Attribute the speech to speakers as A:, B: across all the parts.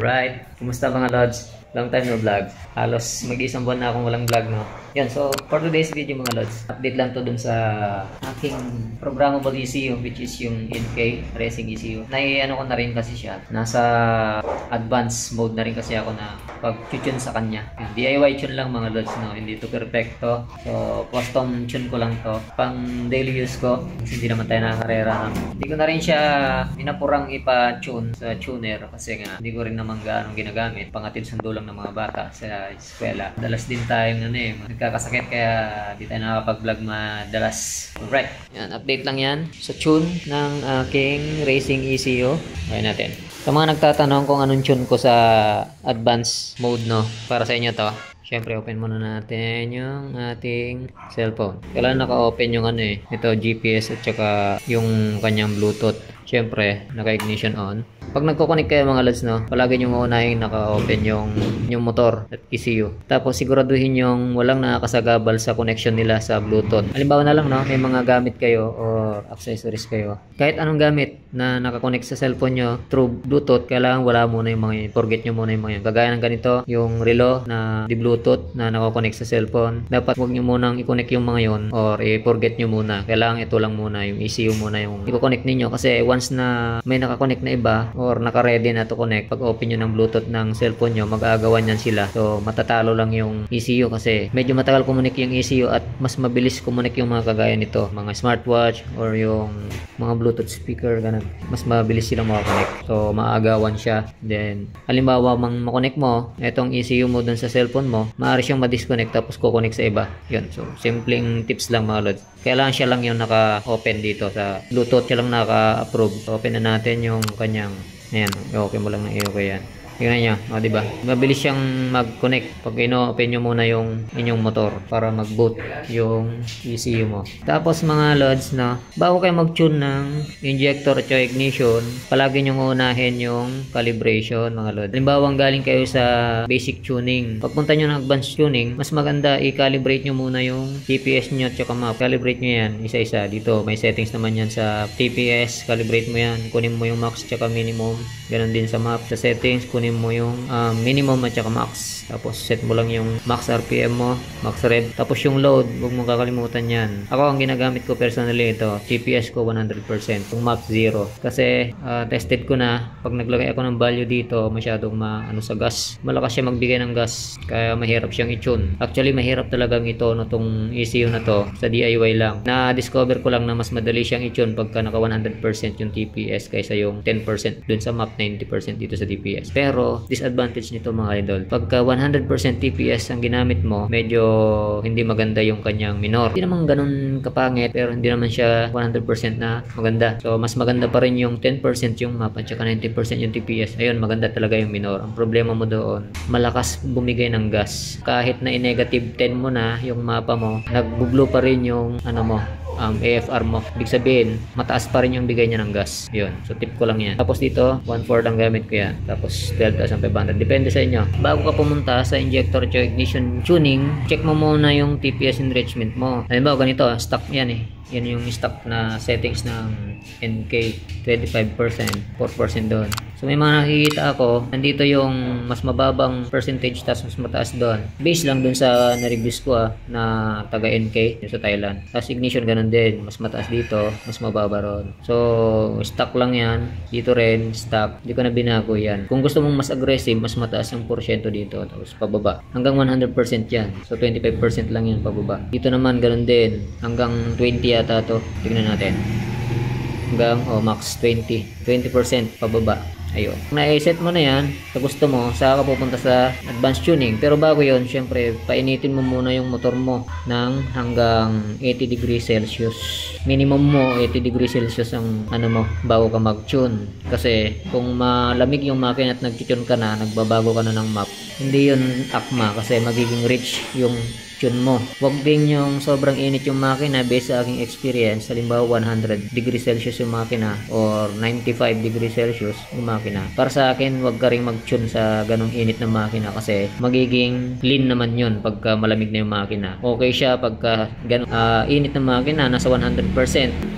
A: Alright, kumusta mga lods? Long time no vlog. Halos mag-isang buwan na akong walang vlog, no? Yan, so for today's video mga lods, update lang to dun sa aking programmable ECU, which is yung NK Racing ECU. Nai-ano ko na rin kasi siya. Nasa advanced mode na rin kasi ako na pag-tune sa kanya. Yan, DIY tune lang mga lods, no? Hindi to perfecto. So custom tune ko lang to. Pang daily use ko. Kasi hindi naman tayo nakakarera. Hindi ko na rin siya pinapurang ipa-tune sa tuner kasi nga hindi ko rin naman gaano ginagamit. Pangatid sundo lang ng mga bata sa eskwela. Dalas din tayong nagkakasakit kaya di tayo nakakapag-vlog madalas. Alright, yan, update lang yan sa tune ng aking racing ECU. Okay natin. Sa mga nagtatanong kung anong tune ko sa advanced mode, no, para sa inyo to. Siyempre, open muna natin yung ating cellphone. Kailangan naka-open yung ito GPS at saka yung kanyang Bluetooth. Siyempre, naka-ignition on. Pag nagko-connect kayo mga lods, no, palagi nyo uunahin naka-open yung motor at ECU. Tapos siguraduhin yung walang nakakasagabal sa connection nila sa Bluetooth. Halimbawa na lang, no, may mga gamit kayo or accessories kayo. Kahit anong gamit na nakakonect sa cellphone nyo through Bluetooth, kailangan wala muna yung mga yun. Forget nyo muna yung mga yun. Kagaya ng ganito, yung relo na di Bluetooth na nakakonect sa cellphone. Dapat huwag nyo munang i-connect yung mga yun or i-forget nyo muna. Kailangan ito lang muna, yung ECU muna yung i-connect ninyo. Kasi once na may nakakonect na iba or naka-ready na to connect, pag open nyo ng Bluetooth ng cellphone nyo, mag-aagawan yan sila. So, matatalo lang yung ECU kasi medyo matagal kumunik yung ECU at mas mabilis kumunik yung mga kagaya nito. Mga smartwatch or yung mga Bluetooth speaker, ganun. Mas mabilis silang makakonect. So, maaagawan siya. Then, halimbawa, makonect mo, itong ECU mo dun sa cellphone mo, maaari siyang ma-disconnect tapos kukonect sa iba. Yun. So, simpleng tips lang mga lods. Kailangan siya lang yung naka-open dito sa Bluetooth, siya lang naka-approve. So, open na natin yung kanyang, ayan, okay mo lang na i-okay yan. Tingnan nyo, o diba? Mabilis siyang mag-connect pag ino-open nyo muna yung inyong motor para mag-boot yung ECU mo. Tapos mga lods, no, bago kayo mag-tune ng injector at ignition, palagi nyo unahin yung calibration mga lods. Halimbawa galing kayo sa basic tuning. Pagpunta nyo ng advanced tuning, mas maganda i-calibrate nyo muna yung TPS nyo at saka map. Calibrate nyo yan isa-isa. Dito may settings naman yan sa TPS. Calibrate mo yan. Kunin mo yung max at saka minimum. Ganon din sa map. Sa settings, kunin mo yung minimum at saka max. Tapos set mo lang yung max RPM mo, max rev. Tapos yung load, huwag mong kakalimutan yan. Ako ang ginagamit ko personally ito, TPS ko 100%, yung max 0. Kasi tested ko na, pag naglagay ako ng value dito, masyadong sa gas. Malakas siya magbigay ng gas, kaya mahirap siyang i-tune. Actually, mahirap talagang ito tong ECU na to sa DIY lang. Na-discover ko lang na mas madali siyang i-tune pagka naka 100% yung TPS kaysa yung 10% dun sa map, 90% dito sa TPS. Pero disadvantage nito mga idol, pagka 100% TPS ang ginamit mo, medyo hindi maganda yung kanyang minor. Hindi naman ganun kapangit, pero hindi naman siya 100% na maganda. So mas maganda pa rin yung 10% yung map at saka 90% yung TPS. Ayun, maganda talaga yung minor. Ang problema mo doon, malakas bumigay ng gas. Kahit na i-negative 10 mo na yung mapa mo, nagbo-blow pa rin yung AFR mo. Ibig sabihin, mataas pa rin yung bigay niya ng gas. Yun. So, tip ko lang yan. Tapos dito, 1/4 ang gamit ko yan. Tapos, 12,500. Depende sa inyo. Bago ka pumunta sa injector at ignition tuning, check mo muna yung TPS enrichment mo. Halimbawa, ganito, stock yan Yan yung stock na settings ng NK, 25%, 4% doon. So may mga nakikita ako, nandito yung mas mababang percentage tapos mas mataas doon. Base lang doon sa na-reviews ko na taga NK sa Thailand. Tapos ignition ganun din, mas mataas dito, mas mababa ron. So stock lang yan, dito rin stock. Hindi ko na binago yan. Kung gusto mong mas aggressive, mas mataas yung porsyento dito, tapos pababa. Hanggang 100% yan. So 25% lang yan pababa. Dito naman ganun din, hanggang 20 yata to. Tignan natin. Hanggang max 20% pababa. Ayun. Na-set mo na yan, sa gusto mo, saka ka pupunta sa advanced tuning. Pero bago yon, syempre, painitin mo muna yung motor mo ng hanggang 80 degrees Celsius. Minimum mo, 80 degrees Celsius ang bago ka mag-tune. Kasi, kung malamig yung makina at nag-tune ka na, nagbabago ka na ng map, hindi yun akma kasi magiging rich yung tune mo. Huwag din yung sobrang init yung makina based sa aking experience. Halimbawa 100 degrees Celsius yung makina or 95 degrees Celsius yung makina. Para sa akin, huwag ka rin mag-tune sa ganong init ng makina kasi magiging lean naman yun pagka malamig na yung makina. Okay siya pagka init ng makina, nasa 100%,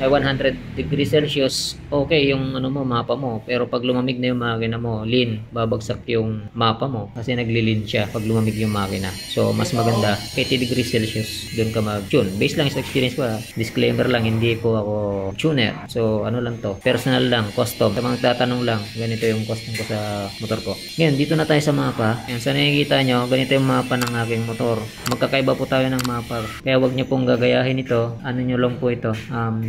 A: 100 degrees Celsius, okay yung mapa mo. Pero pag lumamig na yung makina mo, lean, babagsak yung mapa mo kasi nagli-lean siya pag lumamig yung makina. So, mas maganda 80 degrees Celsius, doon ka mag-tune. Based lang sa experience ko, disclaimer lang, hindi po ako tuner. So, ano lang to, personal lang, custom. Sa mga tatanong lang, ganito yung custom ko sa motor ko. Ngayon, dito na tayo sa mapa. Yan, sa nakikita nyo, ganito yung mapa ng aking motor. Magkakaiba po tayo ng mapa. Kaya wag nyo pong gagayahin ito. Ano nyo lang po ito,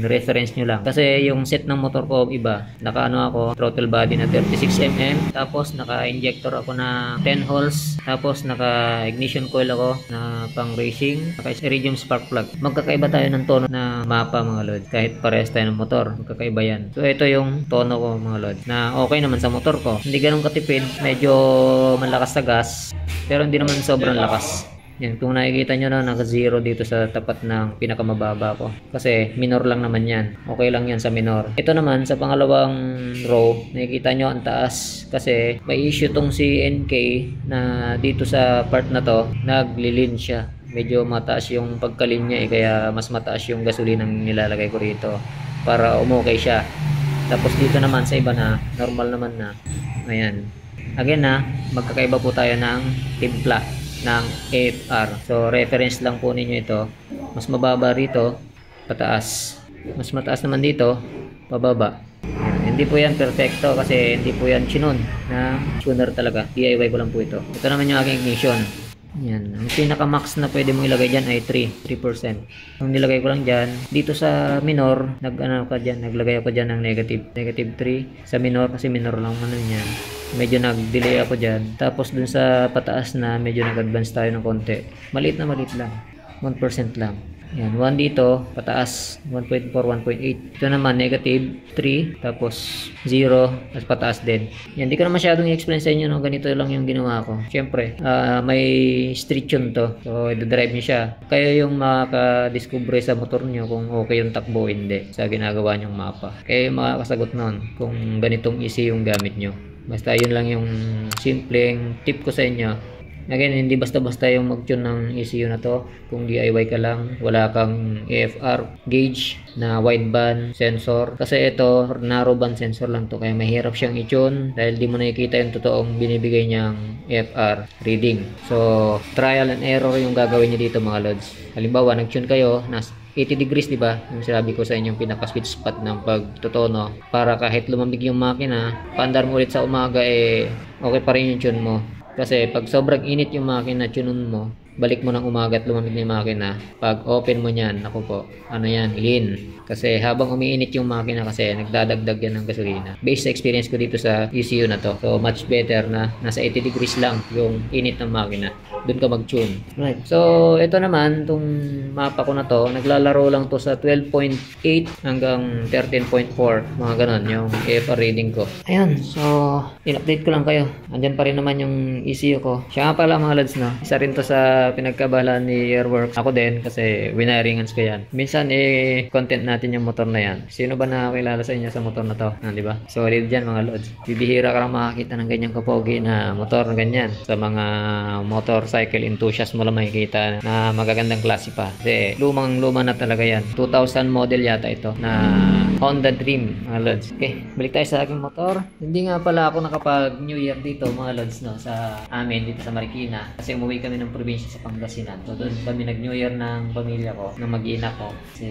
A: reference nyo lang. Kasi yung set ng motor ko, iba. Naka ako, throttle body na 36mm. Tapos, naka-injector ako na 10 holes. Tapos, naka-ignition coil ako na pang racing. Naka-iridium spark plug. Magkakaiba tayo ng tono na mapa, mga lods. Kahit parehas tayo ng motor, magkakaiba yan. So, ito yung tono ko, mga lods, na okay naman sa motor ko. Hindi ganun katipid. Medyo malakas sa gas. Pero hindi naman sobrang lakas. Yan, kung nakikita nyo na naka-0 dito sa tapat ng pinakamababa ko. Kasi minor lang naman yan. Okay lang yan sa minor. Ito naman sa pangalawang row, nakikita nyo ang taas. Kasi may issue tong si NK na dito sa part na to, naglilin siya. Medyo mataas yung pagkalin niya kaya mas mataas yung gasolinang nilalagay ko rito para umukay siya. Tapos dito naman sa iba na, normal naman na. Ayan. Again magkakaiba po tayo ng timpla ng AFR. So, reference lang po ninyo ito. Mas mababa rito, pataas. Mas mataas naman dito, pababa. Hindi po yan perfecto kasi hindi po yan chinon na tuner talaga. DIY ko lang po ito. Ito naman yung aking ignition. Yan. Ang pinaka-max na pwede mo ilagay dyan ay 3%. Ang nilagay ko lang dyan, dito sa minor, naglagay ako dyan ng negative 3 sa minor kasi minor lang yan. Medyo nag-delay ako dyan. Tapos dun sa pataas na, medyo nag-advance tayo ng konti. Maliit lang. 1% lang. Yan, 1 dito, pataas, 1.4, 1.8. Ito naman, negative 3, tapos 0, tapos pataas din. Yan, di ko na masyadong i-explain sa inyo, no? Ganito lang yung ginawa ko. Siyempre, may street tune to. So, i-drive nyo siya. Kayo yung makaka-discover sa motor nyo kung okay yung takbo o hindi sa ginagawa nyong mapa. Kayo yung makakasagot nun kung ganitong easy yung gamit nyo. Basta yun lang yung simpleng tip ko sa inyo. Again, hindi basta-basta yung mag-tune ng ECU na to. Kung DIY ka lang, wala kang AFR gauge na wideband sensor. Kasi ito, narrow band sensor lang to. Kaya mahirap siyang i-tune dahil di mo nakikita yung totoong binibigay niyang AFR reading. So, trial and error yung gagawin niyo dito, mga lods. Halimbawa, nag-tune kayo, 80 degrees, di ba? Yung sinabi ko sa inyong pinaka-sweet spot ng pagtotono. Para kahit lumamig yung makina, paandar mo ulit sa umaga, okay pa rin yung tune mo. Kasi pag sobrang init yung makina, tuneun mo, balik mo ng umaga at lumamig na yung makina. Pag open mo niyan, ako po, lean. Kasi habang umiinit yung makina kasi nagdadagdag yan ng gasolina. Based sa experience ko dito sa ECU na to. So much better na nasa 80 degrees lang yung init ng makina. Doon ka mag-tune. Right. So ito naman, itong mapa ko na to, naglalaro lang to sa 12.8 hanggang 13.4. Mga ganon yung AFR reading ko. Ayun. So, in-update ko lang kayo. Andyan pa rin naman yung ECU ko. Siya nga pala, mga lads, no? Isa rin to sa pinagkabalan ni Airworks. Ako din kasi winaringans ko yan. Minsan content natin yung motor na yan. Sino ba nakakilala sa inyo sa motor na to? Di ba? Solid dyan, mga lods. Bibihira ka lang makakita ng ganyang kapogi na motor na ganyan. Sa mga motorcycle enthusiast mo lang makikita na magagandang klase pa. Kasi lumang-luma na talaga yan. 2000 model yata ito na Honda Dream, mga lods. Okay, balik tayo sa aking motor. Hindi nga pala ako nakapag New Year dito, mga lods, no, sa amin dito sa Marikina. Kasi umuwi kami ng probinsya sa Pangasinan. So doon kami nag-New Year ng pamilya ko, ng mag-iina ko. Kasi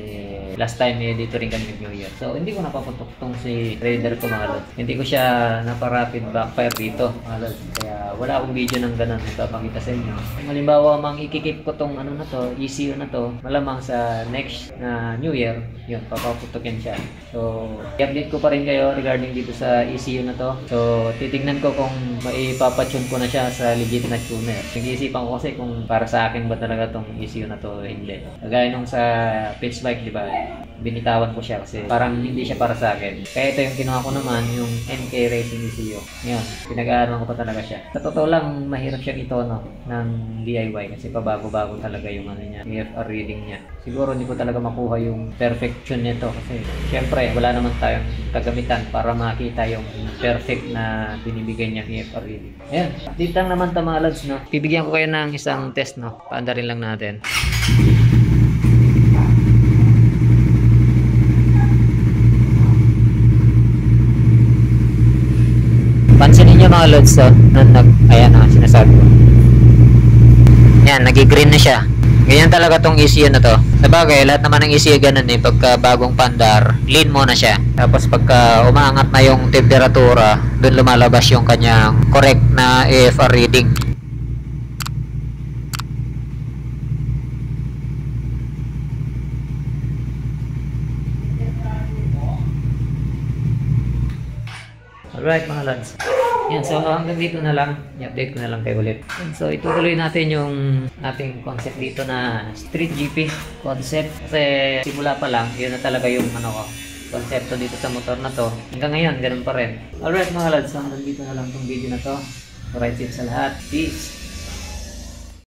A: last time dito rin kami nag-New Year. So hindi ko napaputok tong si Raider ko, mga lods. Hindi ko siya naparapid backfire dito, mga lods. Kaya wala akong video ng ganun ipapakita sa inyo. Kung halimbawa mang ikikip ko tong ano na to, ECU na to, malamang sa next na New Year, yun, papaputokin siya. So, i-update ko pa rin kayo regarding dito sa ECU na to. So, titignan ko kung maipapatune ko na siya sa legit na tuner. Nag-iisipan ko kasi kung para sa akin ba talaga tong ECU na to, hindi. Kagaya nung sa pitch bike, di ba? Binitawan ko siya kasi parang hindi siya para sa akin. Kaya ito yung kinuha ko naman, yung NK Racing ECU. Yan, pinag-aaral ko pa talaga siya. Sa totoo lang, mahirap siyang itono ng DIY kasi pabago-bago talaga yung ano niya, EFR reading niya. Siguro hindi ko talaga makuha yung perfection nito kasi syempre wala naman tayong kagamitan para makita yung perfect na binibigay niyang EFR reading. Ayan, update lang naman mga lods, no? Bibigyan ko kayo ng isang test, no? Paandarin lang natin. Pansinin nyo mga lods, ayan na, sinasabi ko. Yan, nag-green na siya. Ganyan talaga tong ECU na to. Sabagay, lahat naman ng ECU ganun eh. Pagka bagong pandar, lean muna siya. Tapos pagka umaangat na yung temperatura, dun lumalabas yung kanyang correct na EFR reading. Alright mga lads. Yan, so hanggang dito na lang. I-update ko na lang kayo ulit. Yan, so itutuloy natin yung ating concept dito na street GP concept. Kasi simula pa lang, yun na talaga yung konsepto dito sa motor na to. Hanggang ngayon, ganun pa rin. Alright mga lads, so hanggang dito na lang tong video na to. Alright, safe sa lahat. Peace!